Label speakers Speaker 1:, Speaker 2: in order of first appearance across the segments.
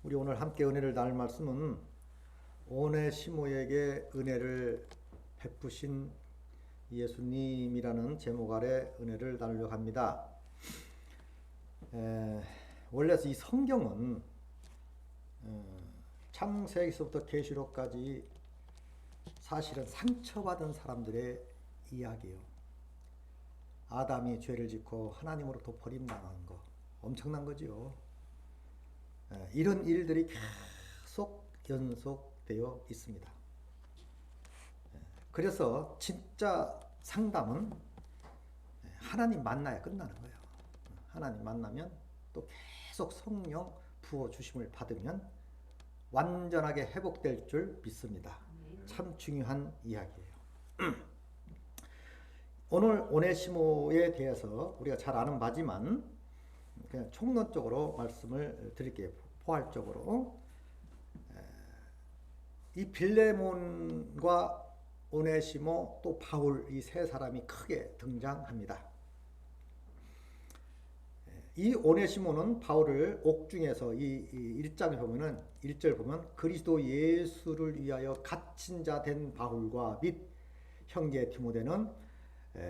Speaker 1: 우리 오늘 함께 은혜를 나눌 말씀은 오네시모에게 은혜를 베푸신 예수님이라는 제목 아래 은혜를 나누려고 합니다. 원래 이 성경은 창세기서부터 계시록까지 사실은 상처받은 사람들의 이야기예요. 아담이 죄를 짓고 하나님으로부터 버림당한 거 엄청난 거죠. 이런 일들이 계속 연속되어 있습니다. 그래서 진짜 상담은 하나님 만나야 끝나는 거예요. 하나님 만나면 또 계속 성령 부어주심을 받으면 완전하게 회복될 줄 믿습니다. 참 중요한 이야기예요. 오늘 오네시모에 대해서 우리가 잘 아는 바지만 그냥 총론적으로 말씀을 드릴게요. 포괄적으로. 이 빌레몬과 오네시모 또 바울 이 세 사람이 크게 등장합니다. 이 오네시모는 바울을 옥중에서 이 1장을 보면은 1절 보면 그리스도 예수를 위하여 갇힌 자 된 바울과 및 형제 디모데는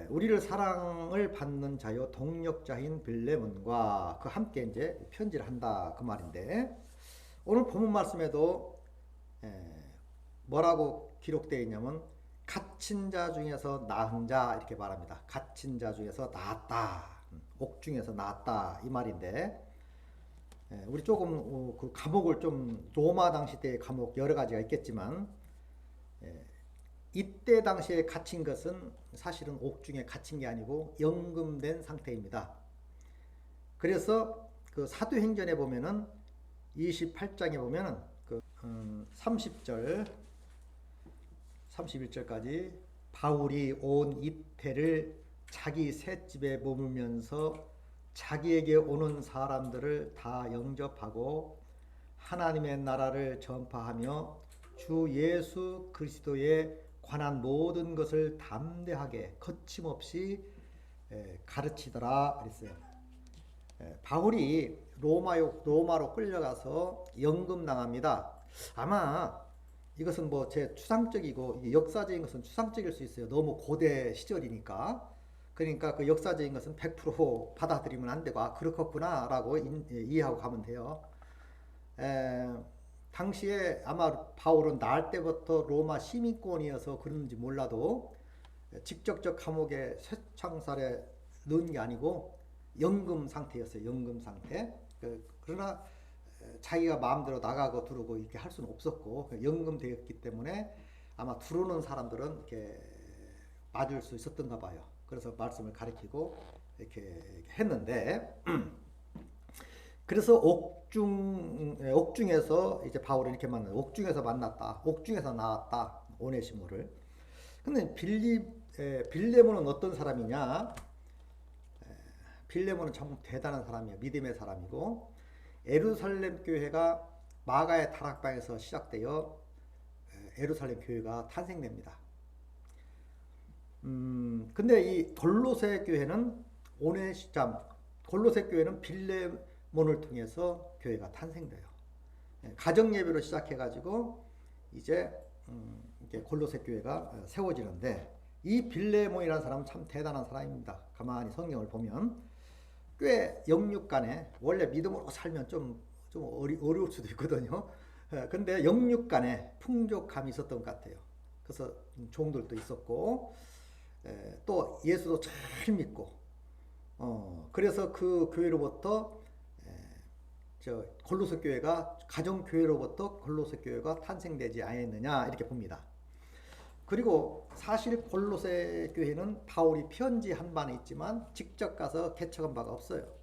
Speaker 1: 우리를 사랑을 받는 자요 동력자인 빌레몬과 그 함께 이제 편지를 한다 그 말인데, 오늘 본문 말씀에도 뭐라고 기록되어 있냐면 갇힌 자 중에서 나은 자 이렇게 말합니다. 갇힌 자 중에서 나았다, 옥중에서 나았다 이 말인데, 우리 조금 그 감옥을 좀 로마 당시 때 감옥 여러 가지가 있겠지만 이때 당시에 갇힌 것은 사실은 옥중에 갇힌 게 아니고 연금된 상태입니다. 그래서 그 사도행전에 보면은 28장에 보면은 그 30절 31절까지 바울이 온 이태를 자기 셋집에 머물면서 자기에게 오는 사람들을 다 영접하고 하나님의 나라를 전파하며 주 예수 그리스도의 관한 모든 것을 담대하게 거침없이 가르치더라 그랬어요. 바울이 로마로 끌려가서 연금당합니다. 아마 이것은 뭐 제 추상적이고 역사적인 것은 추상적일 수 있어요. 너무 고대 시절이니까. 그러니까 그 역사적인 것은 100% 받아들이면 안 되고 그렇겠구나 라고 이해하고 가면 돼요. 당시에 아마 바울은 나을 때부터 로마 시민권이어서 그런지 몰라도 직접적 감옥에 쇠창살에 넣은 게 아니고 연금 상태였어요. 연금 상태. 그러나 자기가 마음대로 나가고 들어오고 이렇게 할 수는 없었고 연금되었기 때문에 아마 들어오는 사람들은 이렇게 맞을 수 있었던가 봐요. 그래서 말씀을 가르치고 이렇게 했는데 그래서 옥중에서 이제 바울을 이렇게 만나, 옥중에서 만났다, 옥중에서 나왔다, 오네시모를. 근데 빌레몬은 어떤 사람이냐? 빌레몬은 참 대단한 사람이에요. 믿음의 사람이고, 예루살렘 교회가 마가의 다락방에서 시작되어 예루살렘 교회가 탄생됩니다. 근데 이 골로새 교회는 골로새 교회는 빌레몬을 통해서 교회가 탄생돼요. 가정 예배로 시작해가지고 이제 골로새 교회가 세워지는데, 이 빌레몬이라는 사람은 참 대단한 사람입니다. 가만히 성경을 보면 꽤 영육간에, 원래 믿음으로 살면 좀 어려울 수도 있거든요. 근데 영육간에 풍족함이 있었던 것 같아요. 그래서 종들도 있었고 또 예수도 잘 믿고 그래서 그 교회로부터 골로새 교회가 가정 교회로부터 골로새 교회가 탄생되지 않았느냐 이렇게 봅니다. 그리고 사실 골로새 교회는 바울이 편지한 바는 있지만 직접 가서 개척한 바가 없어요.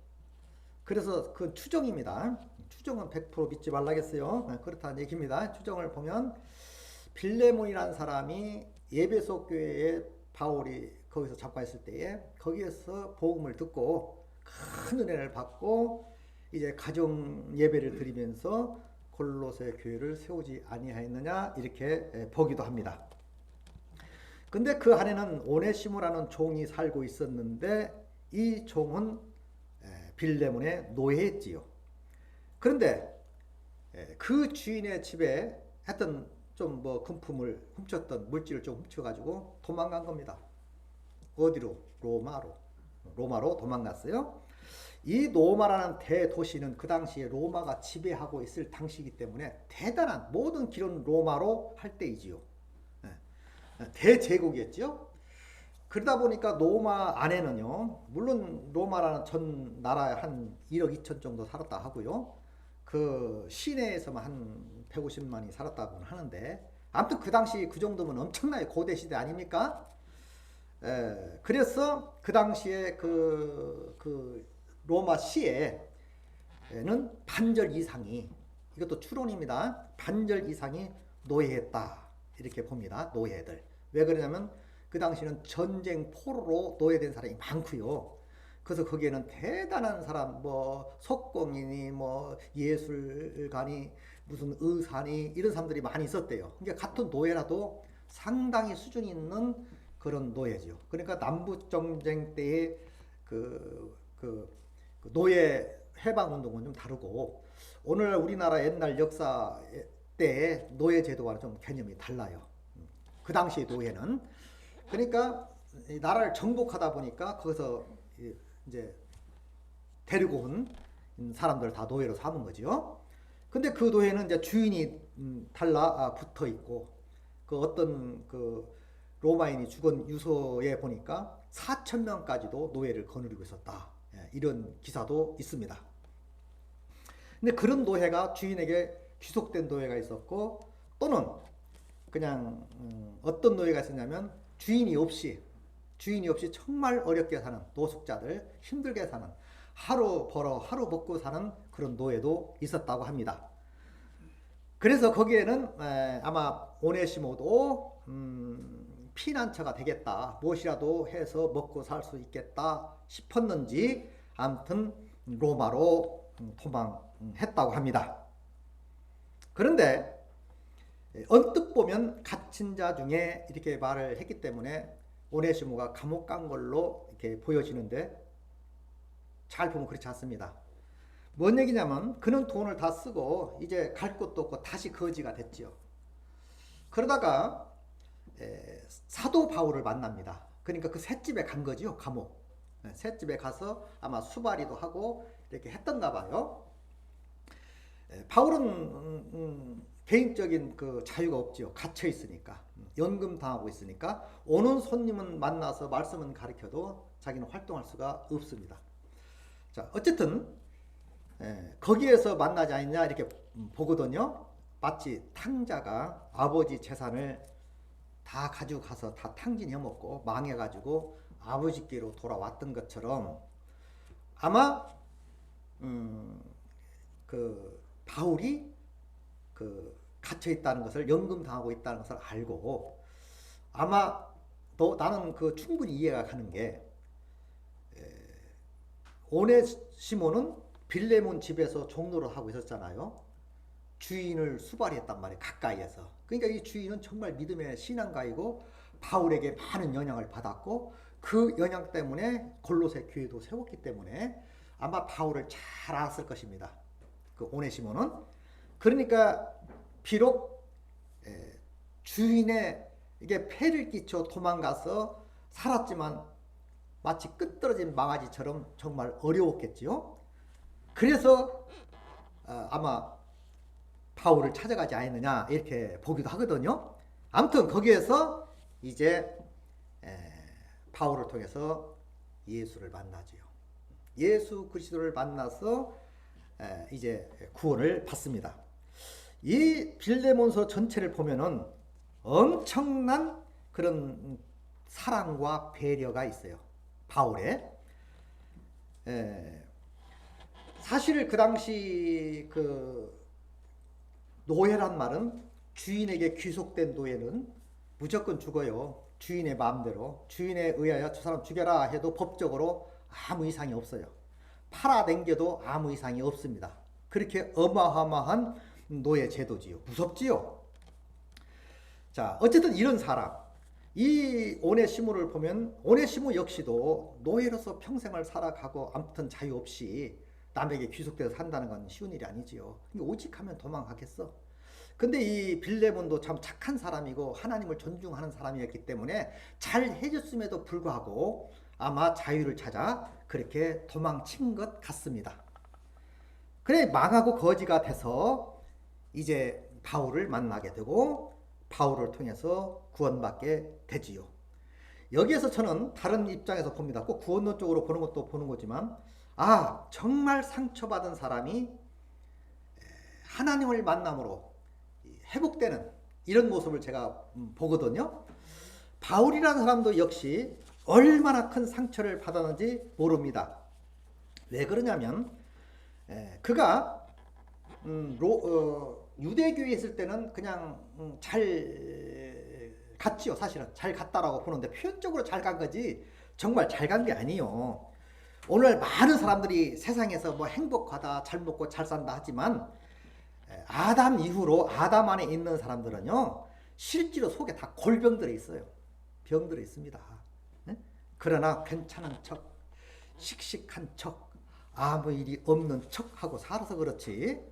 Speaker 1: 그래서 그 추정입니다. 추정은 100% 믿지 말라겠어요. 그렇다는 얘기입니다. 추정을 보면 빌레몬이라는 사람이 예배소 교회에 바울이 거기서 잡혀있을 때에 거기에서 복음을 듣고 큰 은혜를 받고 이제 가정 예배를 드리면서 골로새 교회를 세우지 아니하였느냐 이렇게 보기도 합니다. 근데 그 안에는 오네시모라는 종이 살고 있었는데 이 종은 빌레몬의 노예였지요. 그런데 그 주인의 집에 했던 좀 뭐 금품을 훔쳤던 물질을 좀 훔쳐가지고 도망간 겁니다. 어디로? 로마로 도망갔어요. 이 로마라는 대도시는 그 당시에 로마가 지배하고 있을 당시이기 때문에 대단한 모든 길은 로마로 할 때이지요. 대제국이었죠. 그러다 보니까 로마 안에는요, 물론 로마라는 전 나라에 한 1억 2천 정도 살았다 하고요. 그 시내에서만 한 150만이 살았다고는 하는데, 아무튼 그 당시 그 정도면 엄청나게 고대 시대 아닙니까? 그래서 그 당시에 그 로마 시에는 반절 이상이, 이것도 추론입니다. 반절 이상이 노예했다. 이렇게 봅니다. 노예들. 왜 그러냐면 그 당시는 전쟁 포로로 노예된 사람이 많고요. 그래서 거기에는 대단한 사람, 뭐 석공이니 뭐 예술가니 무슨 의사니 이런 사람들이 많이 있었대요. 그러니까 같은 노예라도 상당히 수준이 있는 그런 노예죠. 그러니까 남북 전쟁 때의 그 노예 해방 운동은 좀 다르고, 오늘 우리나라 옛날 역사 때의 노예 제도와는 좀 개념이 달라요. 그 당시의 노예는. 그러니까 나라를 정복하다 보니까 거기서 이제 데리고 온 사람들 다 노예로 삼은 거죠. 근데 그 노예는 이제 주인이 달라붙어 있고, 그 어떤 그 로마인이 죽은 유서에 보니까 4,000명까지도 노예를 거느리고 있었다. 이런 기사도 있습니다. 근데 그런 노예가 주인에게 귀속된 노예가 있었고, 또는 그냥 어떤 노예가 있었냐면 주인이 없이 정말 어렵게 사는 노숙자들, 힘들게 사는, 하루 벌어 하루 먹고 사는 그런 노예도 있었다고 합니다. 그래서 거기에는 아마 오네시모도 피난처가 되겠다, 무엇이라도 해서 먹고 살 수 있겠다 싶었는지 아무튼 로마로 도망했다고 합니다. 그런데 언뜻 보면 갇힌 자 중에 이렇게 말을 했기 때문에 오네시모가 감옥 간 걸로 이렇게 보여지는데, 잘 보면 그렇지 않습니다. 뭔 얘기냐면 그는 돈을 다 쓰고 이제 갈 곳도 없고 다시 거지가 됐죠. 그러다가 사도 바울을 만납니다. 그러니까 그 셋집에 간 거죠, 감옥. 셋집에 가서 아마 수발이도 하고 이렇게 했던가 봐요. 바울은 개인적인 그 자유가 없지요. 갇혀 있으니까, 연금 당하고 있으니까 오는 손님은 만나서 말씀은 가르쳐도 자기는 활동할 수가 없습니다. 자, 어쨌든 거기에서 만나지 않느냐 이렇게 보거든요. 마치 탕자가 아버지 재산을 다 가지고 가서 다 탕진해 먹고 망해가지고 아버지께로 돌아왔던 것처럼, 아마 그 바울이 그 갇혀 있다는 것을, 연금 당하고 있다는 것을 알고, 아마 나는 그 충분히 이해가 가는 게, 오네시모는 빌레몬 집에서 종로를 하고 있었잖아요. 주인을 수발했단 말이에요, 가까이에서. 그러니까 이 주인은 정말 믿음의 신앙가이고 바울에게 많은 영향을 받았고, 그 영향 때문에 골로새 교회도 세웠기 때문에 아마 바울을 잘 알았을 것입니다, 그 오네시모는. 그러니까 비록 주인의 이게 폐를 끼쳐 도망가서 살았지만 마치 끈떨어진 망아지처럼 정말 어려웠겠지요. 그래서 아마 바울을 찾아가지 않았느냐 이렇게 보기도 하거든요. 아무튼 거기에서 이제 바울을 통해서 예수를 만나지요. 예수 그리스도를 만나서 이제 구원을 받습니다. 이 빌레몬서 전체를 보면은 엄청난 그런 사랑과 배려가 있어요, 바울의. 사실 그 당시 그 노예란 말은, 주인에게 귀속된 노예는 무조건 죽어요. 주인의 마음대로, 주인에 의하여 저 사람 죽여라 해도 법적으로 아무 이상이 없어요. 팔아당겨도 아무 이상이 없습니다. 그렇게 어마어마한 노예 제도지요. 무섭지요. 자, 어쨌든 이런 사람, 이 오네시모를 보면 오네시모 역시도 노예로서 평생을 살아가고 아무튼 자유 없이 남에게 귀속돼서 산다는 건 쉬운 일이 아니지요. 오직하면 도망가겠어. 근데 이 빌레몬도 참 착한 사람이고 하나님을 존중하는 사람이었기 때문에 잘 해줬음에도 불구하고 아마 자유를 찾아 그렇게 도망친 것 같습니다. 그래 망하고 거지가 돼서 이제 바울을 만나게 되고 바울을 통해서 구원받게 되지요. 여기에서 저는 다른 입장에서 봅니다. 꼭 구원론 쪽으로 보는 것도 보는 거지만 정말 상처받은 사람이 하나님을 만남으로 회복되는 이런 모습을 제가 보거든요. 바울이라는 사람도 역시 얼마나 큰 상처를 받았는지 모릅니다. 왜 그러냐면 그가 유대교에 있을 때는 그냥 잘 갔지요. 사실은 잘 갔다라고 보는데 표현적으로 잘 간 거지 정말 잘 간 게 아니에요. 오늘 많은 사람들이 세상에서 뭐 행복하다, 잘 먹고 잘 산다 하지만 아담 이후로 아담 안에 있는 사람들은요 실제로 속에 다 골병들이 있어요. 병들이 있습니다. 그러나 괜찮은 척, 씩씩한 척, 아무 일이 없는 척하고 살아서 그렇지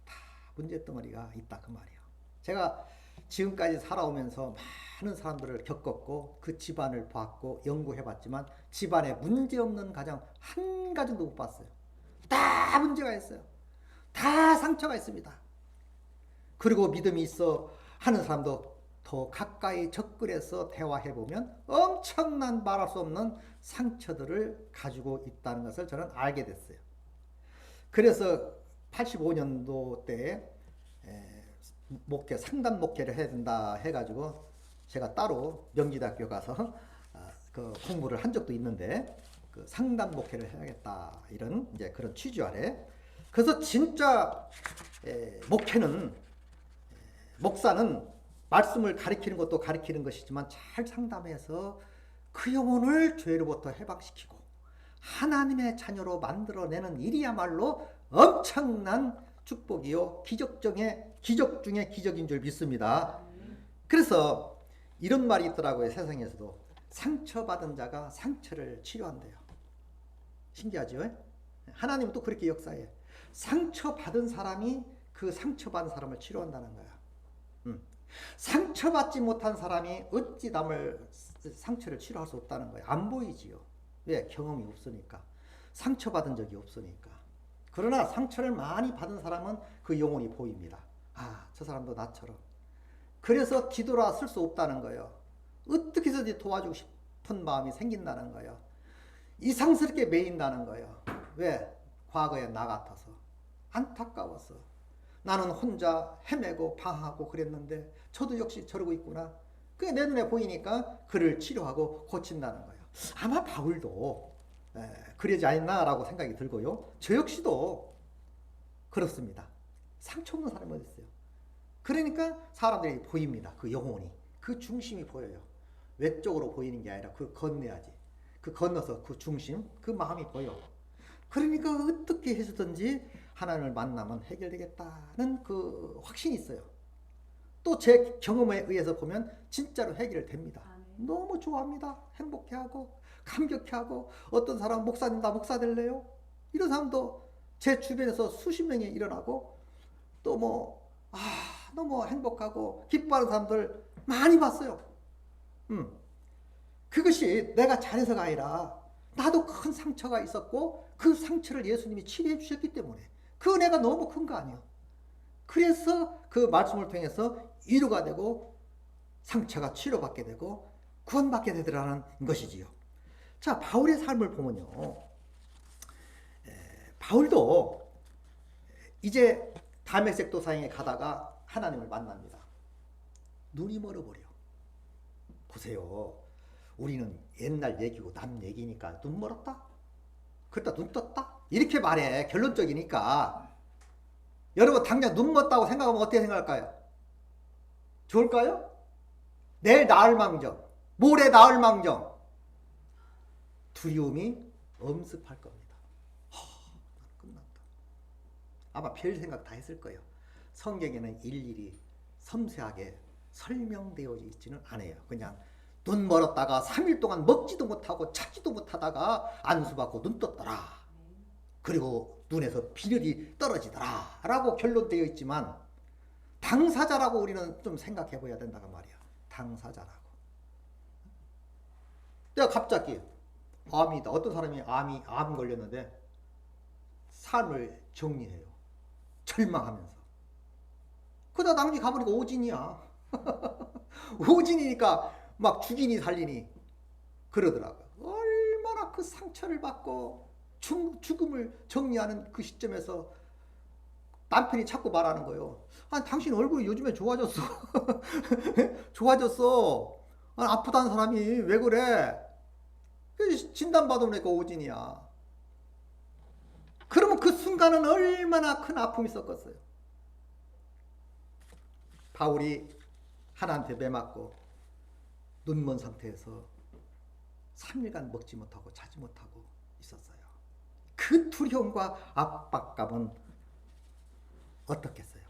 Speaker 1: 다 문제덩어리가 있다 그 말이에요. 제가 지금까지 살아오면서 많은 사람들을 겪었고 그 집안을 봤고 연구해봤지만 집안에 문제없는 가정 한 가정도 못 봤어요. 다 문제가 있어요. 다 상처가 있습니다. 그리고 믿음이 있어 하는 사람도 더 가까이 접근해서 대화해보면 엄청난 말할 수 없는 상처들을 가지고 있다는 것을 저는 알게 됐어요. 그래서 85년도 때에 상담 목회를 해야 된다 해가지고 제가 따로 명지대학교 가서 그 공부를 한 적도 있는데 그 상담 목회를 해야겠다 이런 이제 그런 취지 아래 그래서 진짜 목사는 말씀을 가리키는 것도 가리키는 것이지만 잘 상담해서 그 영혼을 죄로부터 해방시키고 하나님의 자녀로 만들어내는 일이야말로 엄청난 축복이요 기적 중에 기적인 줄 믿습니다. 그래서 이런 말이 있더라고요. 세상에서도 상처받은 자가 상처를 치료한대요. 신기하죠? 하나님은 또 그렇게 역사해. 상처받은 사람이 그 상처받은 사람을 치료한다는 거야. 상처받지 못한 사람이 어찌 남을 상처를 치료할 수 없다는 거예요. 안 보이지요. 왜? 경험이 없으니까. 상처받은 적이 없으니까. 그러나 상처를 많이 받은 사람은 그 영혼이 보입니다. 저 사람도 나처럼. 그래서 뒤돌아 쓸 수 없다는 거예요. 어떻게 해서든지 도와주고 싶은 마음이 생긴다는 거예요. 이상스럽게 매인다는 거예요. 왜? 과거에 나 같아서. 안타까워서. 나는 혼자 헤매고 방황하고 그랬는데 저도 역시 저러고 있구나. 그게 내 눈에 보이니까 그를 치료하고 고친다는 거예요. 아마 바울도 그러지 않나라고 생각이 들고요. 저 역시도 그렇습니다. 상처 없는 사람이 어디 있어요. 그러니까 사람들이 보입니다. 그 영혼이. 그 중심이 보여요. 외적으로 보이는 게 아니라 그 건너야지. 그 건너서 그 중심, 그 마음이 보여. 그러니까 어떻게 해서든지 하나님을 만나면 해결되겠다는 그 확신이 있어요. 또 제 경험에 의해서 보면 진짜로 해결됩니다. 너무 좋아합니다. 행복해하고 감격해하고 어떤 사람은 목사님 나 목사 될래요? 이런 사람도 제 주변에서 수십 명이 일어나고 또 너무 행복하고 기뻐하는 사람들 많이 봤어요. 그것이 내가 잘해서가 아니라 나도 큰 상처가 있었고 그 상처를 예수님이 치료해 주셨기 때문에 그 은혜가 너무 큰 거 아니에요. 그래서 그 말씀을 통해서 위로가 되고 상처가 치료받게 되고 구원받게 되더라는 것이지요. 자, 바울의 삶을 보면요. 바울도 이제 다메섹 도상에 가다가 하나님을 만납니다. 눈이 멀어버려. 보세요. 우리는 옛날 얘기고 남 얘기니까 눈 멀었다? 그러다 눈 떴다? 이렇게 말해. 결론적이니까. 여러분 당장 눈 멀었다고 생각하면 어떻게 생각할까요? 좋을까요? 내일 나을 망정, 모레 나을 망정. 두려움이 엄습할 겁니다. 끝났다. 아마 별 생각 다 했을 거예요. 성경에는 일일이 섬세하게 설명되어 있지는 않아요. 그냥 눈 멀었다가 3일 동안 먹지도 못하고 찾지도 못하다가 안수받고 눈 떴더라. 그리고 눈에서 비늘이 떨어지더라 라고 결론되어 있지만 당사자라고 우리는 좀 생각해 봐야 된다고 말이야. 당사자라고. 내가 갑자기 암이다. 어떤 사람이 암 걸렸는데 삶을 정리해요. 절망하면서. 그러다 나중에 가보니까 오진이야. 오진이니까 막 죽이니 살리니 그러더라고요. 얼마나 그 상처를 받고 죽음을 정리하는 그 시점에서 남편이 자꾸 말하는 거예요. 아니, 당신 얼굴이 요즘에 좋아졌어. 좋아졌어. 아니, 아프다는 사람이 왜 그래? 진단받아보니까 오진이야. 그러면 그 순간은 얼마나 큰 아픔이 있었겠어요. 바울이 하나한테 매맞고 눈먼 상태에서 3일간 먹지 못하고 자지 못하고 있었어요. 그 두려움과 압박감은 어떻겠어요?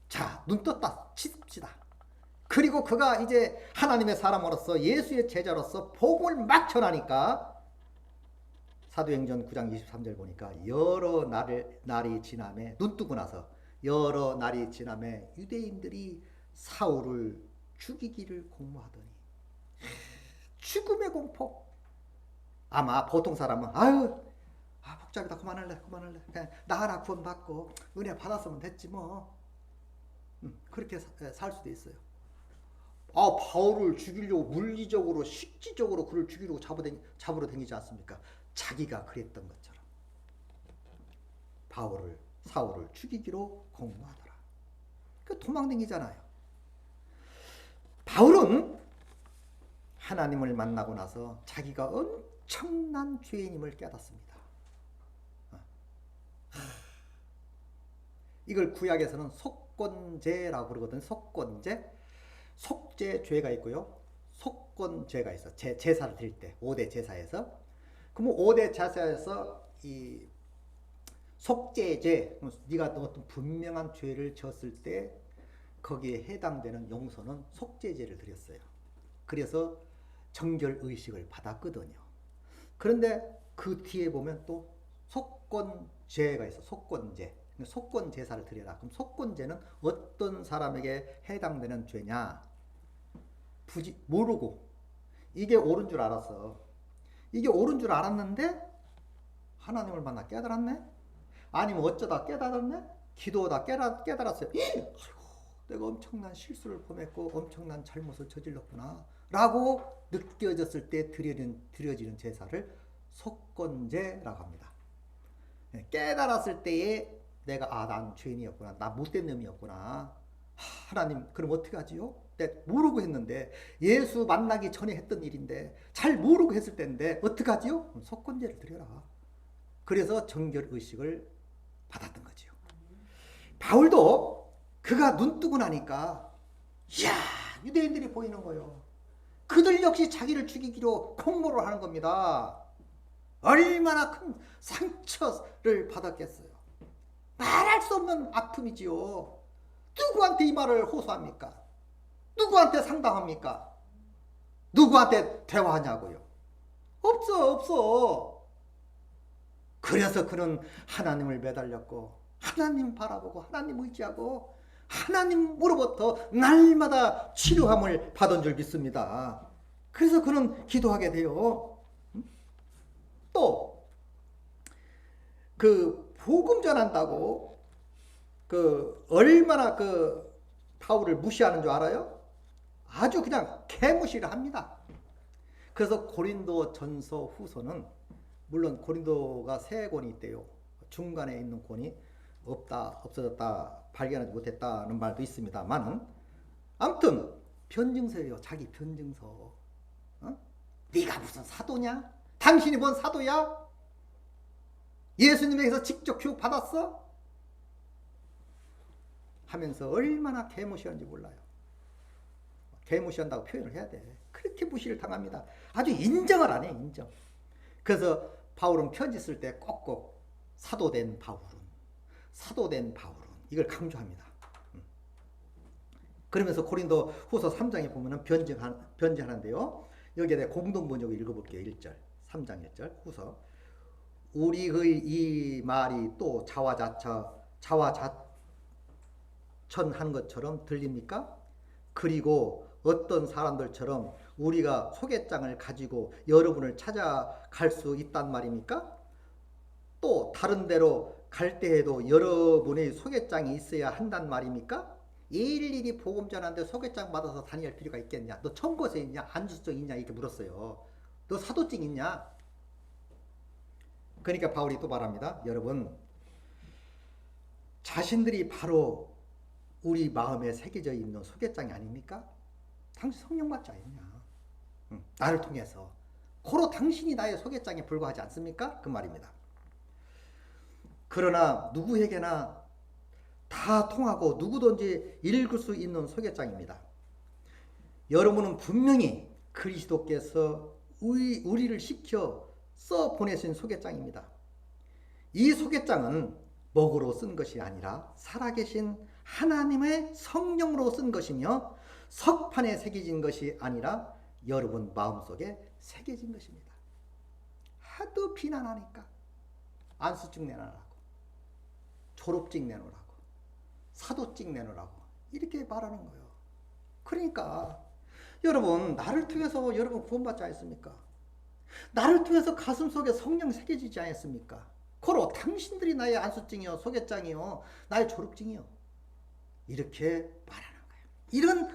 Speaker 1: 자, 눈 떴다 칩시다. 그리고 그가 이제 하나님의 사람으로서 예수의 제자로서 복음을 막 전하니까 사도행전 9장 23절 보니까 여러 날이 지남에 눈 뜨고 나서 여러 날이 지남에 유대인들이 사울을 죽이기를 공모하더니 죽음의 공포. 아마 보통 사람은 복잡이다 그만할래 그냥 나 하나 구원받고 은혜 받았으면 됐지 뭐. 그렇게 살 수도 있어요. 바울을 죽이려고 물리적으로 실질적으로 그를 죽이려고 잡으러 다니지 않습니까? 자기가 그랬던 것처럼 사울을 죽이기로 공모하더라. 그 도망다니잖아요. 바울은 하나님을 만나고 나서 자기가 엄청난 죄인임을 깨닫습니다. 이걸 구약에서는 속건죄라고 그러거든요. 속죄죄가 있고요. 속건죄가 있어. 제사를 드릴 때 5대 제사에서. 그럼 5대 제사에서 이 속죄죄, 네가 어떤 분명한 죄를 졌을 때 거기에 해당되는 용서는 속죄죄를 드렸어요. 그래서 정결 의식을 받았거든요. 그런데 그 뒤에 보면 또 속건죄가 있어. 속건죄. 속건 제사를 드려라. 그럼 속건죄는 어떤 사람에게 해당되는 죄냐? 모르고 이게 옳은 줄 알았어. 이게 옳은 줄 알았는데 하나님을 만나 깨달았네? 아니면 어쩌다 깨달았네? 기도하다 깨달았어요. 아이고, 내가 엄청난 실수를 범했고 엄청난 잘못을 저질렀구나 라고 느껴졌을 때 드려지는 제사를 속건죄라고 합니다. 깨달았을 때에 내가 난 죄인이었구나. 나 못된 놈이었구나. 하나님 그럼 어떻게 하지요? 내가 모르고 했는데 예수 만나기 전에 했던 일인데 잘 모르고 했을 때인데 어떻게 하지요? 속건죄를 드려라. 그래서 정결의식을 받았던 거지요. 바울도 그가 눈 뜨고 나니까 이야 유대인들이 보이는 거예요. 그들 역시 자기를 죽이기로 공모를 하는 겁니다. 얼마나 큰 상처를 받았겠어요. 말할 수 없는 아픔이지요. 누구한테 이 말을 호소합니까? 누구한테 상담합니까? 누구한테 대화하냐고요? 없어. 그래서 그는 하나님을 매달렸고 하나님 바라보고 하나님 의지하고 하나님으로부터 날마다 치료함을 받은 줄 믿습니다. 그래서 그는 기도하게 돼요. 또 그 복음 전한다고 얼마나 바울을 무시하는 줄 알아요? 아주 그냥 개무시를 합니다. 그래서 고린도 전서 후서는 물론 고린도가 3권이 있대요. 중간에 있는 권이 없어졌다, 발견하지 못했다는 말도 있습니다만은 아무튼 변증서예요. 자기 변증서. 네가 무슨 사도냐? 당신이 뭔 사도야? 예수님에게서 직접 교육 받았어? 하면서 얼마나 개무시한지 몰라요. 개무시한다고 표현을 해야 돼. 그렇게 무시를 당합니다. 아주 인정을 안 해. 인정. 그래서 바울은 편지 쓸 때 꼭꼭 사도된 바울은 이걸 강조합니다. 그러면서 고린도 후서 3장에 보면은 변증하는데요. 여기에 대해 공동 번역을 읽어볼게요. 1절 3장 1절 후서 우리의 이 말이 또 자화자찬한 것처럼 들립니까? 그리고 어떤 사람들처럼 우리가 소개장을 가지고 여러분을 찾아갈 수 있단 말입니까? 또 다른 데로 갈 때에도 여러분의 소개장이 있어야 한단 말입니까? 일일이 복음 전하는데 소개장 받아서 다닐 필요가 있겠냐? 너 청구서 있냐? 안수증 있냐? 이렇게 물었어요. 너 사도증 있냐? 그러니까 바울이 또 말합니다. 여러분, 자신들이 바로 우리 마음에 새겨져 있는 소개장이 아닙니까? 당신 성령 받지 않냐? 나를 통해서. 고로 당신이 나의 소개장에 불과하지 않습니까? 그 말입니다. 그러나 누구에게나 다 통하고 누구든지 읽을 수 있는 소개장입니다. 여러분은 분명히 그리스도께서 우리를 시켜 써 보내신 소개장입니다. 이 소개장은 먹으로 쓴 것이 아니라 살아계신 하나님의 성령으로 쓴 것이며 석판에 새겨진 것이 아니라 여러분 마음속에 새겨진 것입니다. 하도 비난하니까 안수증 내놔라고, 졸업증 내놓으라고, 사도증 내놓으라고 이렇게 말하는 거예요. 그러니까 여러분, 나를 통해서 여러분 구원받지 않습니까? 나를 통해서 가슴속에 성령 새겨지지 않았습니까? 고로 당신들이 나의 안수증이요, 소개장이요, 나의 졸업증이요, 이렇게 말하는 거예요. 이런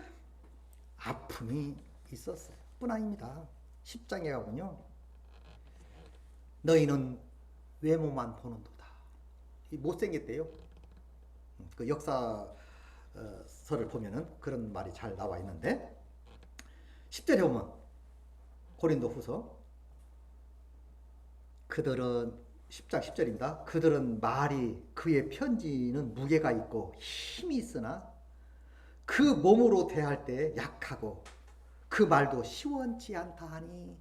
Speaker 1: 아픔이 있었어요. 뿐 아닙니다. 10장에 가면요, 너희는 외모만 보는도다. 못생겼대요. 그 역사서를 보면은 그런 말이 잘 나와 있는데, 10절에 보면 고린도 후서, 그들은 10장 10절입니다. 그들은 말이, 그의 편지는 무게가 있고 힘이 있으나 그 몸으로 대할 때 약하고 그 말도 시원치 않다 하니.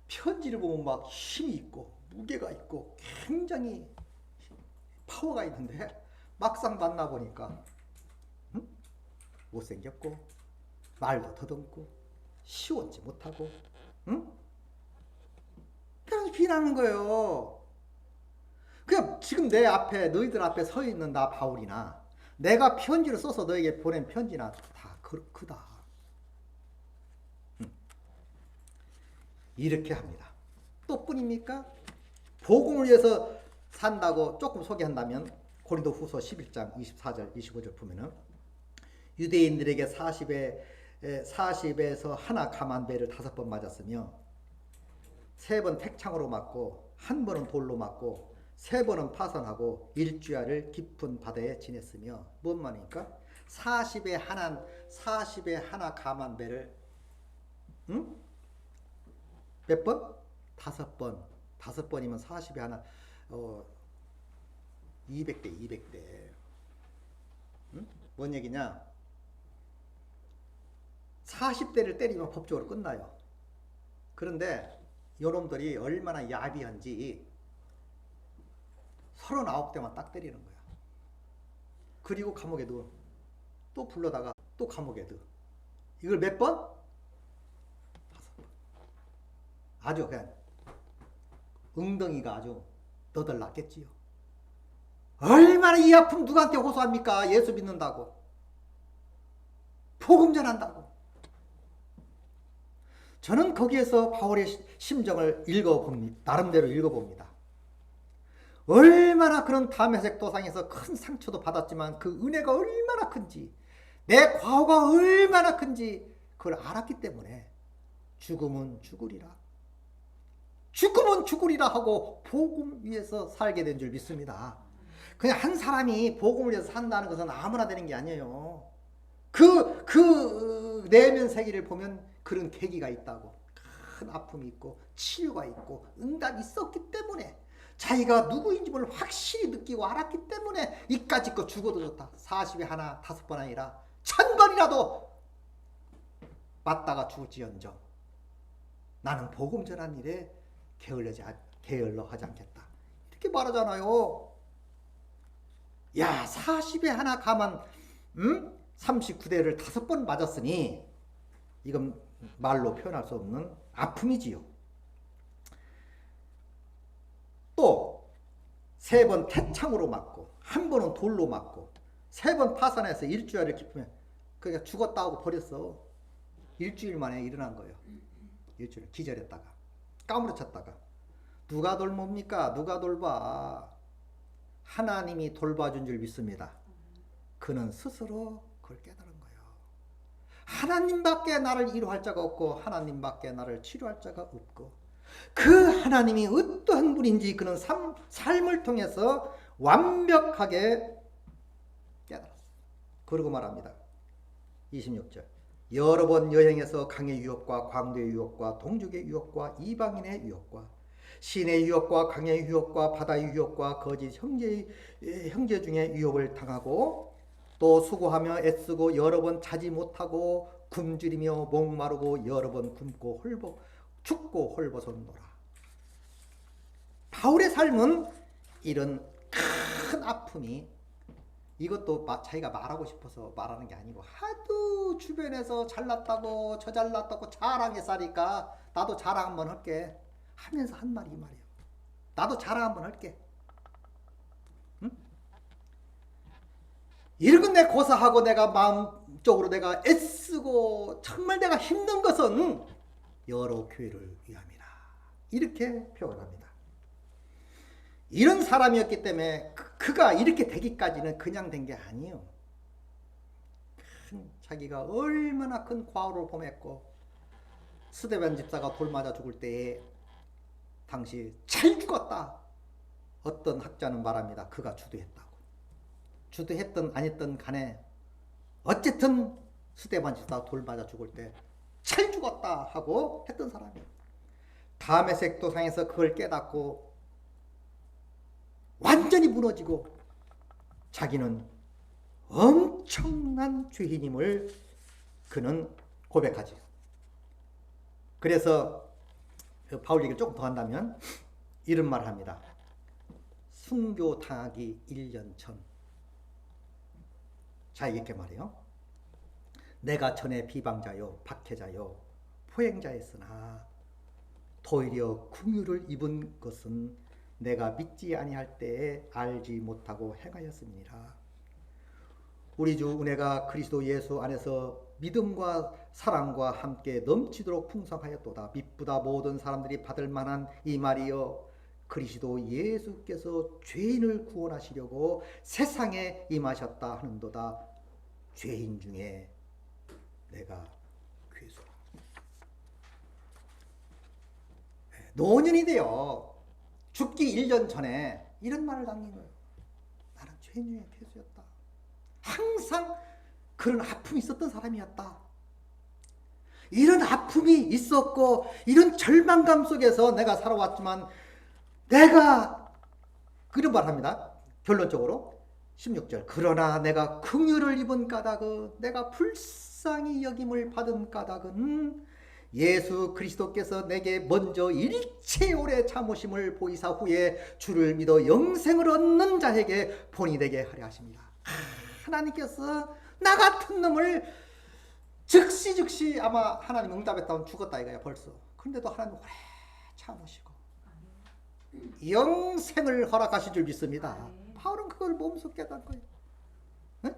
Speaker 1: 편지를 보면 막 힘이 있고 무게가 있고 굉장히 파워가 있는데 막상 만나보니까 못생겼고 말도 더듬고 시원치 못하고, 그래서 비난하는 거예요. 그냥 지금 내 앞에, 너희들 앞에 서 있는 나 바울이나 내가 편지를 써서 너에게 보낸 편지나 다 크다. 이렇게 합니다. 또 뿐입니까? 복음을 위해서 산다고 조금 소개한다면 고린도 후서 11장 24절 25절 보면은 유대인들에게 40에서 하나 감한 배를 5번 맞았으며 3번 택창으로 맞고 1번은 돌로 맞고 3번은 파선하고 일주야를 깊은 바다에 지냈으며, 뭔 말입니까? 40에 하나 감한 배를 몇 번? 5번. 5번이면 40에 하나 200대. 뭔 얘기냐? 40대를 때리면 법적으로 끝나요. 그런데 요놈들이 얼마나 야비한지 39대만 딱 때리는 거야. 그리고 감옥에 넣어. 또 불러다가 또 감옥에 넣어. 이걸 몇 번? 5번. 아주 그냥 엉덩이가 아주 너덜났겠지요. 얼마나 이 아픔 누구한테 호소합니까? 예수 믿는다고, 복음 전한다고. 저는 거기에서 바울의 심정을 나름대로 읽어봅니다. 얼마나 그런 담에색 도상에서 큰 상처도 받았지만 그 은혜가 얼마나 큰지, 내 과오가 얼마나 큰지 그걸 알았기 때문에 죽으면 죽으리라 하고 복음 위해서 살게 된 줄 믿습니다. 그냥 한 사람이 복음을 위해서 산다는 것은 아무나 되는 게 아니에요. 그 내면 세계를 보면 그런 계기가 있다고. 큰 아픔이 있고 치유가 있고 응답이 있었기 때문에, 자기가 누구인지 뭘 확실히 느끼고 알았기 때문에 이까짓 거 죽어도 좋다. 40에 하나 5번 아니라 1000번이라도 맞다가 죽을지언정 나는 복음 전한 일에 게을러 하지 않겠다. 이렇게 말하잖아요. 야, 40에 하나 가만 39대를 5번 맞았으니 이건 말로 표현할 수 없는 아픔이지요. 3번 태창으로 맞고, 한 번은 돌로 맞고, 3번 파산해서 일주일을 기쁘면, 그러니까 죽었다 하고 버렸어. 일주일 만에 일어난 거예요. 일주일 기절했다가 까무러쳤다가. 누가 돌봅니까? 누가 돌봐? 하나님이 돌봐준 줄 믿습니다. 그는 스스로 그걸 깨달은 거예요. 하나님밖에 나를 위로할 자가 없고 하나님밖에 나를 치료할 자가 없고, 그 하나님이 어떠한 분인지 그는 삶을 통해서 완벽하게 깨달았어요. 그러고 말합니다. 26절. 여러 번 여행해서 강의 유혹과 광도의 유혹과 동족의 유혹과 이방인의 유혹과 신의 유혹과 강의 유혹과 바다의 유혹과 거짓 형제 중에 유혹을 당하고, 또 수고하며 애쓰고 여러 번 자지 못하고 굶주리며 목마르고 여러 번 굶고 죽고 헐벗었노라. 바울의 삶은 이런 큰 아픔이, 이것도 자기가 말하고 싶어서 말하는 게 아니고 하도 주변에서 잘났다고 저 잘났다고 자랑해 싸니까 나도 자랑 한번 할게 하면서 한 말이 이 말이에요. 나도 자랑 한번 할게. 응? 이런 내 고사하고 내가 마음적으로 내가 애쓰고 정말 내가 힘든 것은 여러 교회를 위함이라. 이렇게 표현합니다. 이런 사람이었기 때문에 그가 이렇게 되기까지는 그냥 된 게 아니에요. 자기가 얼마나 큰 과오를 범했고, 스데반 집사가 돌 맞아 죽을 때에 당시 잘 죽었다. 어떤 학자는 말합니다. 그가 주도했다고. 주도했든 아니든 간에 어쨌든 스데반 집사가 돌 맞아 죽을 때 잘 죽었다 하고 했던 사람이에요. 다메섹 도상에서 그걸 깨닫고 완전히 무너지고 자기는 엄청난 죄인임을 그는 고백하지. 그래서 바울 얘기를 조금 더 한다면 이런 말을 합니다. 순교당하기 1년 전 자에게 말해요. 내가 전에 비방자요 박해자요 포행자였으나 도리어 긍휼을 입은 것은 내가 믿지 아니할 때에 알지 못하고 행하였습니다. 우리 주 은혜가 그리스도 예수 안에서 믿음과 사랑과 함께 넘치도록 풍성하였도다. 미쁘다 모든 사람들이 받을 만한 이 말이여, 그리스도 예수께서 죄인을 구원하시려고 세상에 임하셨다 하는도다. 죄인 중에 내가 괴수라. 노년이 되어 죽기 1년 전에 이런 말을 남긴 거예요. 나는 죄인 중에 괴수였다. 항상 그런 아픔이 있었던 사람이었다. 이런 아픔이 있었고 이런 절망감 속에서 내가 살아왔지만 내가 그런 말 합니다. 결론적으로 16절. 그러나 내가 긍휼을 입은 까닭은, 내가 불쌍히 여김을 받은 까닭은 예수 그리스도께서 내게 먼저 일체 오래 참으심을 보이사 후에 주를 믿어 영생을 얻는 자에게 본이 되게 하려 하십니다. 하나님께서 나 같은 놈을 즉시 아마 하나님 응답했다면 죽었다 이거야 벌써. 그런데도 하나님 오래 참으시고 영생을 허락하실 줄 믿습니다. 바울은 그걸 몸소 깨달은 거예요. 네?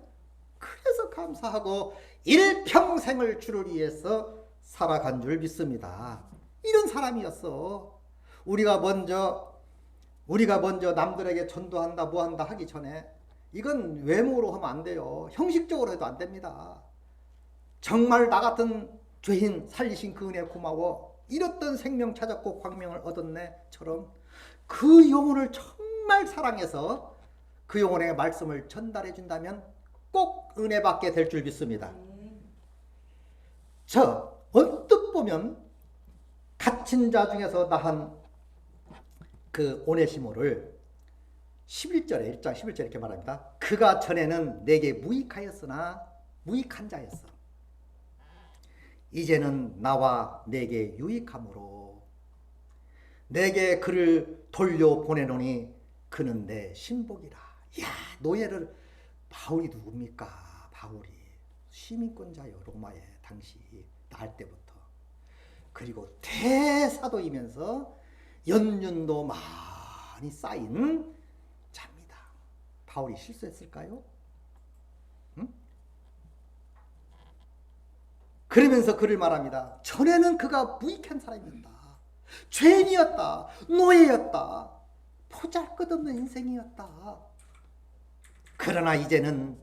Speaker 1: 그래서 감사하고 일평생을 주를 위해서 살아간 줄 믿습니다. 이런 사람이었어. 우리가 먼저 남들에게 전도한다 뭐한다 하기 전에 이건 외모로 하면 안 돼요. 형식적으로 해도 안 됩니다. 정말 나 같은 죄인 살리신 그 은혜 고마워. 잃었던 생명 찾았고 광명을 얻었네처럼 그 영혼을 정말 사랑해서 그 영혼의 말씀을 전달해 준다면 꼭 은혜 받게 될 줄 믿습니다. 저 언뜻 보면 갇힌 자 중에서 낳은 그 오네시모를 11절에 1장 11절에 이렇게 말합니다. 그가 전에는 내게 무익하였으나 무익한 자였어. 이제는 나와 내게 유익함으로 내게 그를 돌려보내노니 그는 내 신복이라. 이야, 노예를 바울이 누굽니까? 바울이 시민권자요. 로마에 당시 날 때부터. 그리고 대사도이면서 연륜도 많이 쌓인 바울이 실수했을까요? 응? 그러면서 그를 말합니다. 전에는 그가 무익한 사람이었다. 죄인이었다. 노예였다. 보잘것없는 인생이었다. 그러나 이제는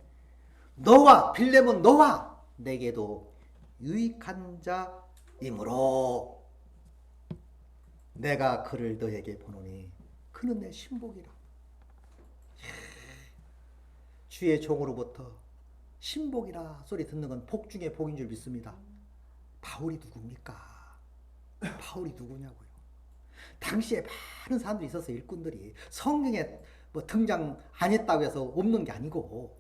Speaker 1: 너와 빌레몬 너와 내게도 유익한 자이므로 내가 그를 너에게 보노니 그는 내 신복이라. 주의 종으로부터 신복이라 소리 듣는 건 복 중에 복인 줄 믿습니다. 바울이 누굽니까? 바울이 누구냐고요. 당시에 많은 사람들이 있었어요. 일꾼들이. 성경에 뭐 등장 안 했다고 해서 없는 게 아니고,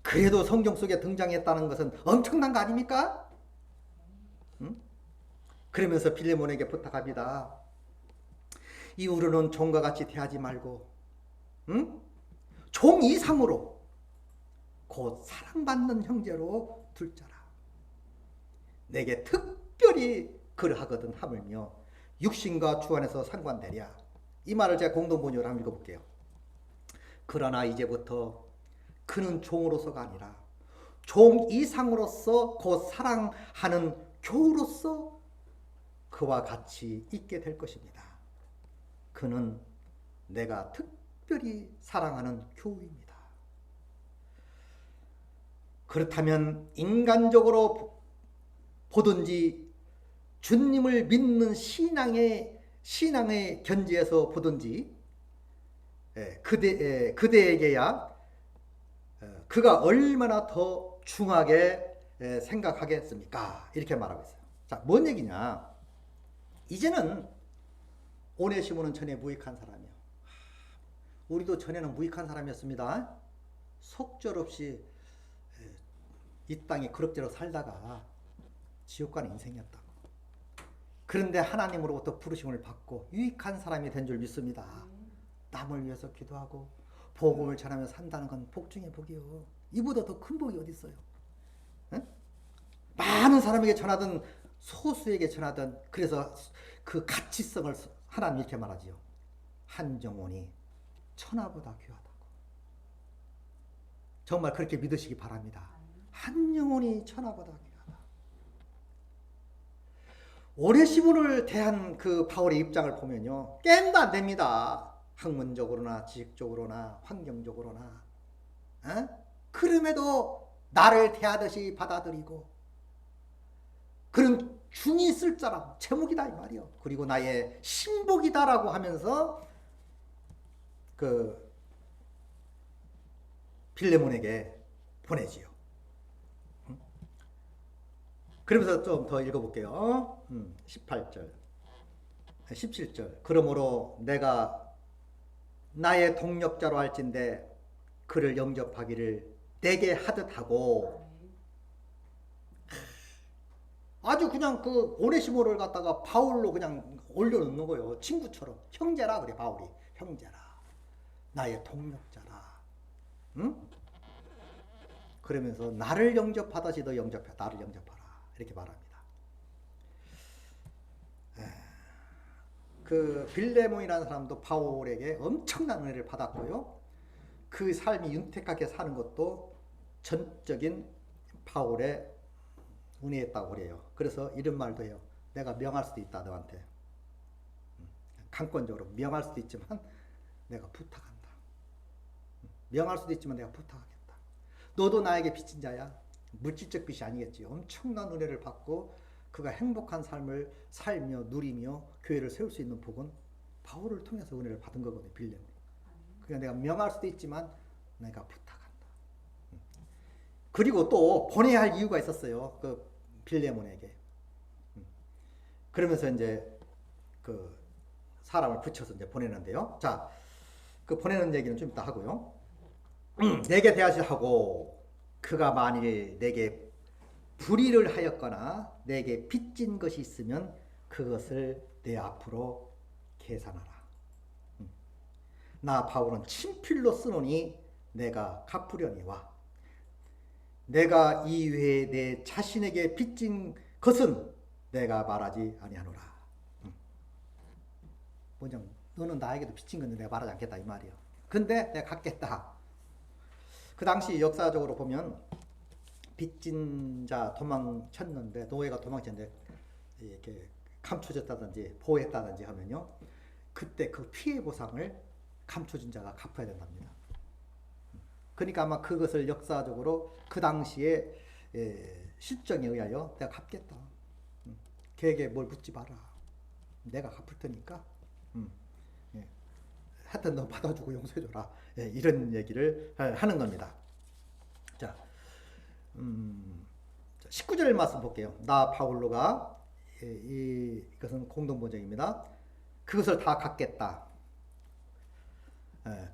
Speaker 1: 그래도 성경 속에 등장했다는 것은 엄청난 거 아닙니까? 응? 그러면서 빌레몬에게 부탁합니다. 이후로는 종과 같이 대하지 말고, 응? 종 이상으로 곧 사랑받는 형제로 둘자라. 내게 특별히 그러하거든 하물며 육신과 주 안에서 상관되랴. 이 말을 제가 공동번역으로 한번 읽어볼게요. 그러나 이제부터 그는 종으로서가 아니라 종 이상으로서 곧 사랑하는 교우로서 그와 같이 있게 될 것입니다. 그는 내가 특별히 사랑하는 교우입니다. 그렇다면 인간적으로 보든지 주님을 믿는 신앙의 견지에서 보든지 그대에게야 그가 얼마나 더 중하게 생각하겠습니까? 이렇게 말하고 있어요. 자, 뭔 얘기냐? 이제는 오네시모는 전에 무익한 사람이요. 우리도 전에는 무익한 사람이었습니다. 속절없이 이 땅에 그럭저럭 살다가 지옥 가는 인생이었다고. 그런데 하나님으로부터 부르심을 받고 유익한 사람이 된 줄 믿습니다. 남을 위해서 기도하고 복음을 전하며 산다는 건 복 중에 복이요. 이보다 더 큰 복이 어디 있어요? 응? 많은 사람에게 전하든 소수에게 전하든, 그래서 그 가치성을 하나님 이렇게 말하지요. 한 영혼이 천하보다 귀하다고. 정말 그렇게 믿으시기 바랍니다. 한 영혼이 천하보다 귀하다. 오네시모를 대한 그 바울의 입장을 보면요, 게임도 안 됩니다. 학문적으로나 지식적으로나 환경적으로나. 그럼에도 나를 대하듯이 받아들이고, 그런 중이 있을 자라 제목이다 이 말이요. 그리고 나의 신복이다라고 하면서 그 빌레몬에게 보내지요. 그러면서 좀 더 읽어볼게요. 18절, 17절. 그러므로 내가 나의 동력자로 할진대 그를 영접하기를 내게 하듯 하고, 아주 그냥 그 오네시모를 갖다가 바울로 그냥 올려놓는 거예요. 친구처럼. 형제라 그래. 바울이 형제라, 나의 동력자라. 응? 그러면서 나를 영접하듯이 너 영접해. 나를 영접하라. 이렇게 말합니다. 그 빌레몬이라는 사람도 바울에게 엄청난 은혜를 받았고요. 그 삶이 윤택하게 사는 것도 전적인 바울의 은혜였다고 그래요. 그래서 이런 말도 해요. 내가 명할 수도 있다 너한테. 강권적으로 명할 수도 있지만 내가 부탁한다. 명할 수도 있지만 내가 부탁하겠다. 너도 나에게 빚진 자야. 물질적 빚이 아니겠지. 엄청난 은혜를 받고 그가 행복한 삶을 살며 누리며 교회를 세울 수 있는 복은 바울을 통해서 은혜를 받은 거거든요. 빌레몬이. 그러니까 내가 명할 수도 있지만 내가 부탁한다. 그리고 또 보내야 할 이유가 있었어요. 그 빌레몬에게. 그러면서 이제 그 사람을 붙여서 이제 보내는데요. 자, 그 보내는 얘기는 좀 이따 하고요. 내게 대하시하고 그가 만일 내게 불의를 하였거나 내게 빚진 것이 있으면 그것을 내 앞으로 계산하라. 나 바울은 친필로 쓰노니 내가 갚으려니와 내가 이외에 내 자신에게 빚진 것은 내가 말하지 아니하노라. 뭐냐, 너는 나에게도 빚진 건데 내가 말하지 않겠다 이 말이요. 근데 내가 갚겠다. 그 당시 역사적으로 보면 빚진 자 도망쳤는데 노예가 도망쳤는데 이렇게 감춰졌다든지 보호했다든지 하면요. 그때 그 피해 보상을 감춰준 자가 갚아야 된답니다. 그러니까 아마 그것을 역사적으로 그 당시에 실정에 의하여 내가 갚겠다. 걔에게 뭘 묻지 마라. 내가 갚을 테니까. 예. 하여튼 너 받아주고 용서해줘라. 예, 이런 얘기를 하는 겁니다. 자, 19절 말씀 볼게요. 나 바울로가 이것은 공동번역입니다. 그것을 다 갚겠다.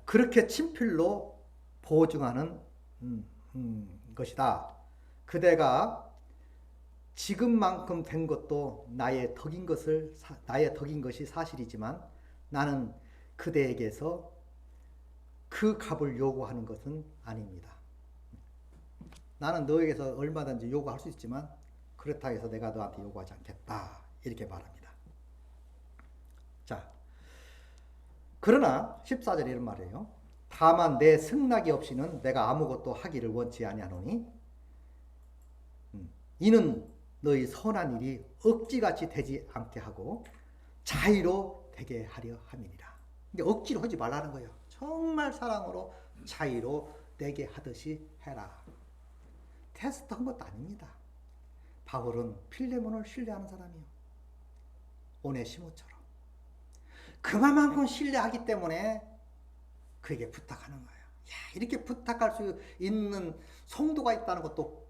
Speaker 1: 그렇게 친필로 보증하는 것이다. 그대가 지금만큼 된 것도 나의 덕인 것이 사실이지만 나는 그대에게서 그 값을 요구하는 것은 아닙니다. 나는 너에게서 얼마든지 요구할 수 있지만 그렇다 해서 내가 너한테 요구하지 않겠다. 이렇게 말합니다. 자, 그러나 14절에 이런 말이에요. 다만 내 승낙이 없이는 내가 아무것도 하기를 원치 아니하노니 이는 너희 선한 일이 억지같이 되지 않게 하고 자의로 되게 하려 함이니라. 근데 억지로 하지 말라는 거예요. 정말 사랑으로 자의로 되게 하듯이 해라. 테스트한 것도 아닙니다. 바울은 필레몬을 신뢰하는 사람이에요. 오네시모처럼. 그만큼 신뢰하기 때문에 그에게 부탁하는 거예요. 야, 이렇게 부탁할 수 있는 성도가 있다는 것도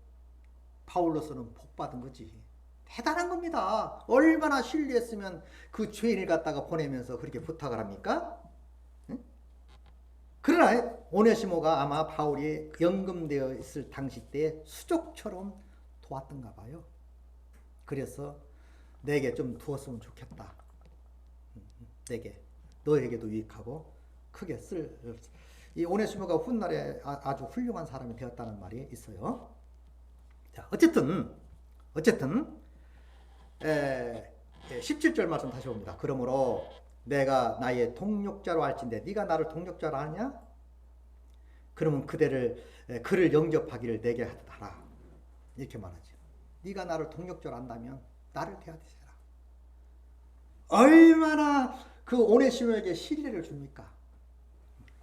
Speaker 1: 바울로서는 복받은 거지. 대단한 겁니다. 얼마나 신뢰했으면 그 죄인을 갖다가 보내면서 그렇게 부탁을 합니까? 응? 그러나 오네시모가 아마 바울이 연금되어 있을 당시 때 수족처럼 도왔던가 봐요. 그래서 내게 좀 두었으면 좋겠다. 내게 너에게도 유익하고 크게 이 오네시모가 훗날에 아주 훌륭한 사람이 되었다는 말이 있어요. 자, 어쨌든 17절 말씀 다시 봅니다. 그러므로 내가 나의 동력자로 할진대 네가 나를 동력자로 하냐? 그러면 그를 영접하기를 내게 하라. 이렇게 말하죠. 네가 나를 동력자로 한다면 나를 대하듯이 해라. 얼마나 그 오네시모에게 신뢰를 줍니까?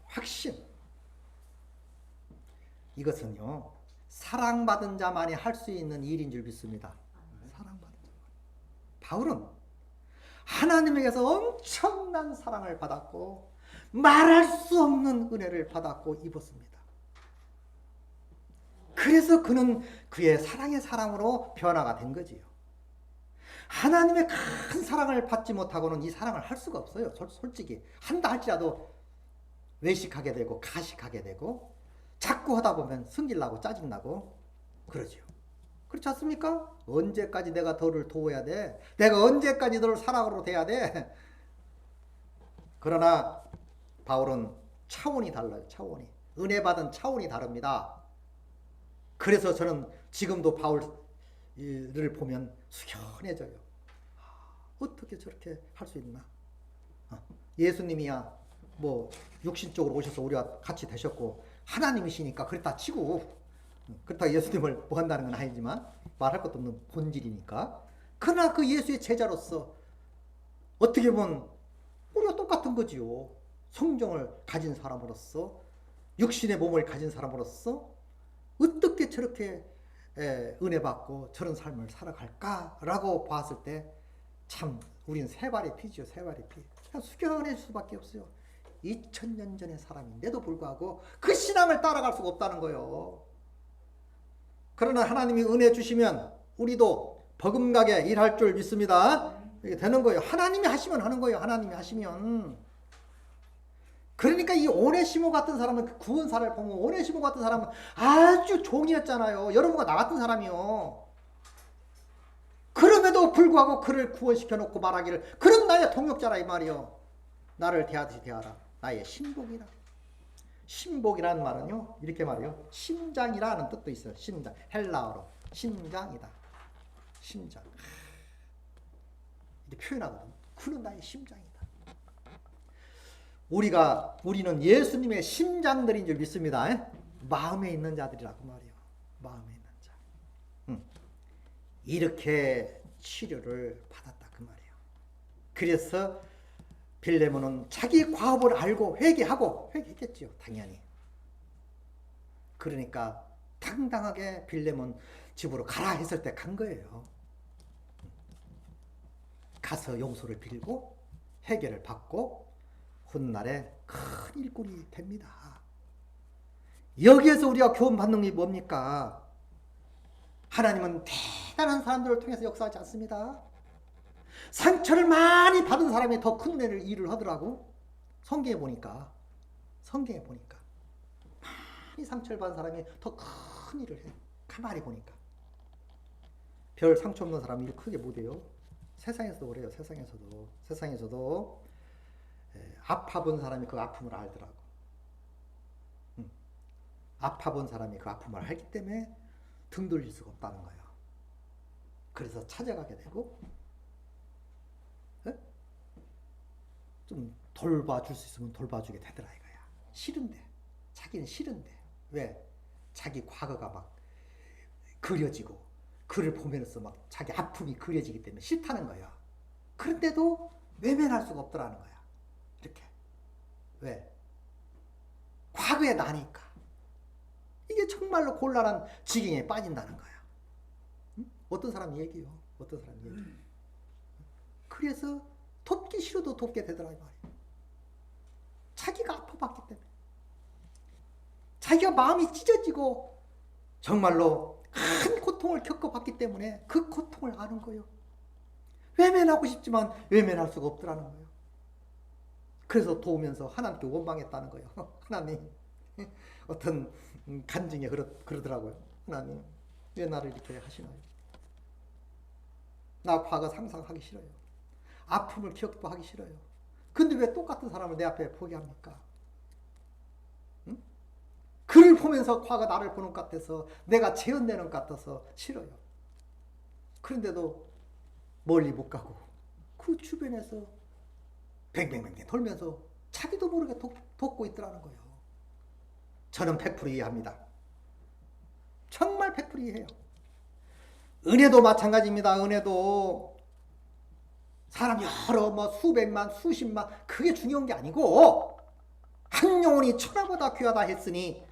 Speaker 1: 확신. 이것은요, 사랑받은 자만이 할 수 있는 일인 줄 믿습니다. 사랑받은 자만. 바울은 하나님에게서 엄청난 사랑을 받았고 말할 수 없는 은혜를 받았고 입었습니다. 그래서 그는 그의 사랑의 사랑으로 변화가 된 거지요. 하나님의 큰 사랑을 받지 못하고는 이 사랑을 할 수가 없어요. 솔직히 한다 할지라도 외식하게 되고 가식하게 되고 자꾸 하다 보면 승질나고 짜증나고 그러죠. 그렇지 않습니까? 언제까지 내가 너를 도와야 돼? 내가 언제까지 너를 사랑으로 대해야 돼? 그러나 바울은 차원이 달라요. 차원이. 은혜 받은 차원이 다릅니다. 그래서 저는 지금도 바울을 보면 숙연해져요. 어떻게 저렇게 할 수 있나? 예수님이야 뭐 육신적으로 오셔서 우리와 같이 되셨고 하나님이시니까 그랬다 치고 그렇다고 예수님을 뭐 한다는 건 아니지만 말할 것도 없는 본질이니까. 그러나 그 예수의 제자로서 어떻게 보면 우리가 똑같은 거지요. 성정을 가진 사람으로서 육신의 몸을 가진 사람으로서 어떻게 저렇게 은혜 받고 저런 삶을 살아갈까라고 봤을 때 참 우린 세 발의 피지요. 세 발의 피. 그냥 숙연해질 수밖에 없어요. 2000년 전의 사람인데도 불구하고 그 신앙을 따라갈 수가 없다는 거예요. 그러나 하나님이 은혜 주시면 우리도 버금가게 일할 줄 믿습니다. 이게 되는 거예요. 하나님이 하시면 하는 거예요. 하나님이 하시면. 그러니까 이 오네시모 같은 사람은 구원사를 보면 오네시모 같은 사람은 아주 종이었잖아요. 여러분과 나 같은 사람이요. 그럼에도 불구하고 그를 구원시켜 놓고 말하기를 그럼 나의 동역자라 이 말이요. 나를 대하듯이 대하라. 나의 신복이라. 신복이라는 말은요. 이렇게 말해요. 심장이라는 뜻도 있어요. 심장. 헬라어로. 심장이다. 심장. 이렇게 표현하거든요. 그는 나의 심장이다. 우리는 예수님의 심장들인 줄 믿습니다. 마음에 있는 자들이라고 말이요. 마음에 있는 자. 이렇게 치료를 받았다 그 말이에요. 그래서 빌레몬은 자기 과업을 알고 회개했겠지요. 당연히. 그러니까 당당하게 빌레몬 집으로 가라 했을 때 간 거예요. 가서 용서를 빌고 회개를 받고 훗날에 큰 일꾼이 됩니다. 여기에서 우리가 교훈받는 게 뭡니까? 하나님은 대단한 사람들을 통해서 역사하지 않습니다. 상처를 많이 받은 사람이 더 큰 은혜를 일을 하더라고. 성경에 보니까 많이 상처를 받은 사람이 더 큰 일을 해. 가만히 보니까 별 상처 없는 사람이 일 크게 못해요. 세상에서도 그래요. 세상에서도 아파본 사람이 그 아픔을 알더라고. 아파본 사람이 그 아픔을 알기 때문에 등 돌릴 수가 없다는 거예요. 그래서 찾아가게 되고 좀 돌봐줄 수 있으면 돌봐주게 되더라 이거야. 싫은데, 자기는 싫은데. 왜? 자기 과거가 막 그려지고 그를 보면서 막 자기 아픔이 그려지기 때문에 싫다는 거야. 그런데도 외면할 수가 없더라는 거야. 이렇게. 왜? 과거에 나니까. 이게 정말로 곤란한 지경에 빠진다는 거야. 어떤 사람 얘기요. 그래서 돕기 싫어도 돕게 되더라 이 말이야. 자기가 아파봤기 때문에. 자기가 마음이 찢어지고 정말로 큰 고통을 겪어봤기 때문에 그 고통을 아는 거예요. 외면하고 싶지만 외면할 수가 없더라는 거예요. 그래서 도우면서 하나님께 원망했다는 거예요. 하나님, 어떤 간증에 그러더라고요. 하나님, 왜 나를 이렇게 하시나요? 나 과거 상상하기 싫어요. 아픔을 기억도 하기 싫어요. 근데 왜 똑같은 사람을 내 앞에 보게 합니까? 응? 그를 보면서 과거 나를 보는 것 같아서 내가 재현되는 것 같아서 싫어요. 그런데도 멀리 못 가고 그 주변에서 뱅뱅뱅뱅 돌면서 자기도 모르게 돕고 있더라는 거예요. 저는 100% 이해합니다. 정말 100% 이해해요. 은혜도 마찬가지입니다. 은혜도 사람 여러 수백만 수십만 그게 중요한 게 아니고 한 영혼이 천하보다 귀하다 했으니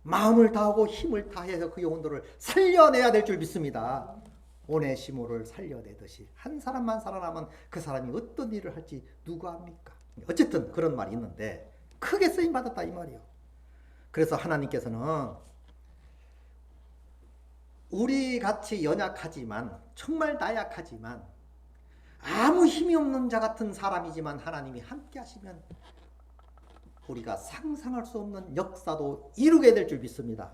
Speaker 1: 마음을 다하고 힘을 다해서 그 영혼들을 살려내야 될 줄 믿습니다. 오네시모를 살려내듯이 한 사람만 살아나면 그 사람이 어떤 일을 할지 누가 압니까? 어쨌든 그런 말이 있는데 크게 쓰임받았다 이 말이요. 그래서 하나님께서는 우리같이 연약하지만 정말 나약하지만 아무 힘이 없는 자 같은 사람이지만 하나님이 함께 하시면 우리가 상상할 수 없는 역사도 이루게 될 줄 믿습니다.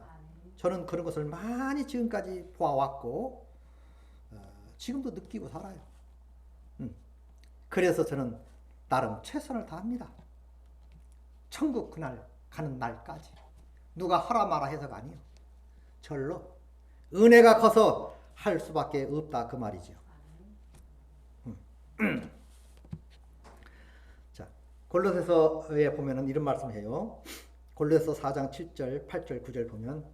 Speaker 1: 저는 그런 것을 많이 지금까지 보아왔고 지금도 느끼고 살아요. 그래서 저는 나름 최선을 다합니다. 천국 그날 가는 날까지. 누가 하라 마라 해서가 아니에요. 절로 은혜가 커서 할 수밖에 없다 그 말이죠. 자, 골로새서에 보면은 이런 말씀해요. 골로새서 4장 7절, 8절, 9절 보면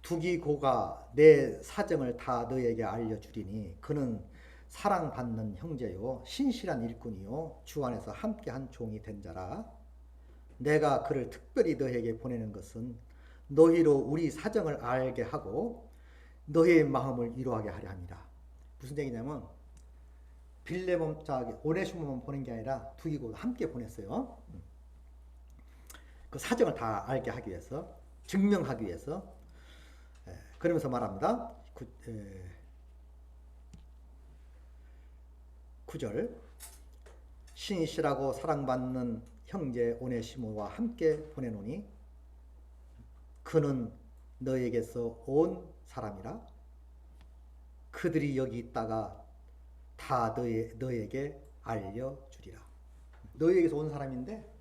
Speaker 1: 두기고가 내 사정을 다 너에게 알려주리니 그는 사랑받는 형제요 신실한 일꾼이요 주 안에서 함께한 종이 된 자라. 내가 그를 특별히 너에게 보내는 것은 너희로 우리 사정을 알게 하고 너희의 마음을 위로하게 하려 합니다. 무슨 얘기냐면 빌레몬, 오네시모만 보낸 게 아니라 두기고도 함께 보냈어요. 그 사정을 다 알게 하기 위해서, 증명하기 위해서. 그러면서 말합니다. 9절 신실하고 사랑받는 형제 오네시모와 함께 보내노니 그는 너에게서 온 사람이라. 그들이 여기 있다가 다 너에게 알려주리라. 너에게서 온 사람인데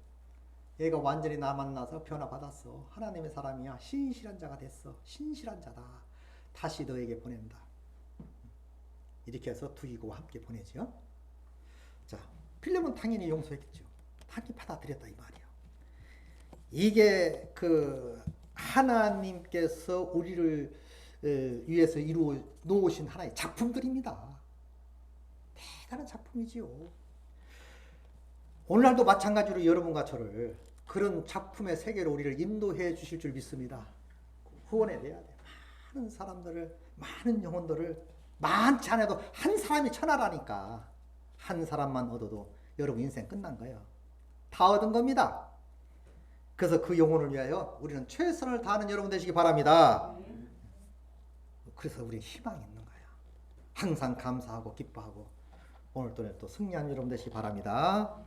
Speaker 1: 얘가 완전히 나 만나서 변화받았어. 하나님의 사람이야. 신실한 자가 됐어. 신실한 자다. 다시 너에게 보낸다. 이렇게 해서 두기고와 함께 보내죠. 자, 필립은 당연히 용서했겠죠. 당연히 받아들였다 이 말이에요. 이게 그 하나님께서 우리를 위해서 이루어 놓으신 하나의 작품들입니다. 대단한 작품이지요. 오늘날도 마찬가지로 여러분과 저를 그런 작품의 세계로 우리를 인도해 주실 줄 믿습니다. 후원해 내야 돼. 많은 사람들을, 많은 영혼들을, 많지 않아도 한 사람이 천하라니까. 한 사람만 얻어도 여러분 인생 끝난 거예요. 다 얻은 겁니다. 그래서 그 영혼을 위하여 우리는 최선을 다하는 여러분 되시기 바랍니다. 그래서 우리는 희망이 있는 거야. 항상 감사하고 기뻐하고 오늘 또 승리하는 여러분 되시기 바랍니다.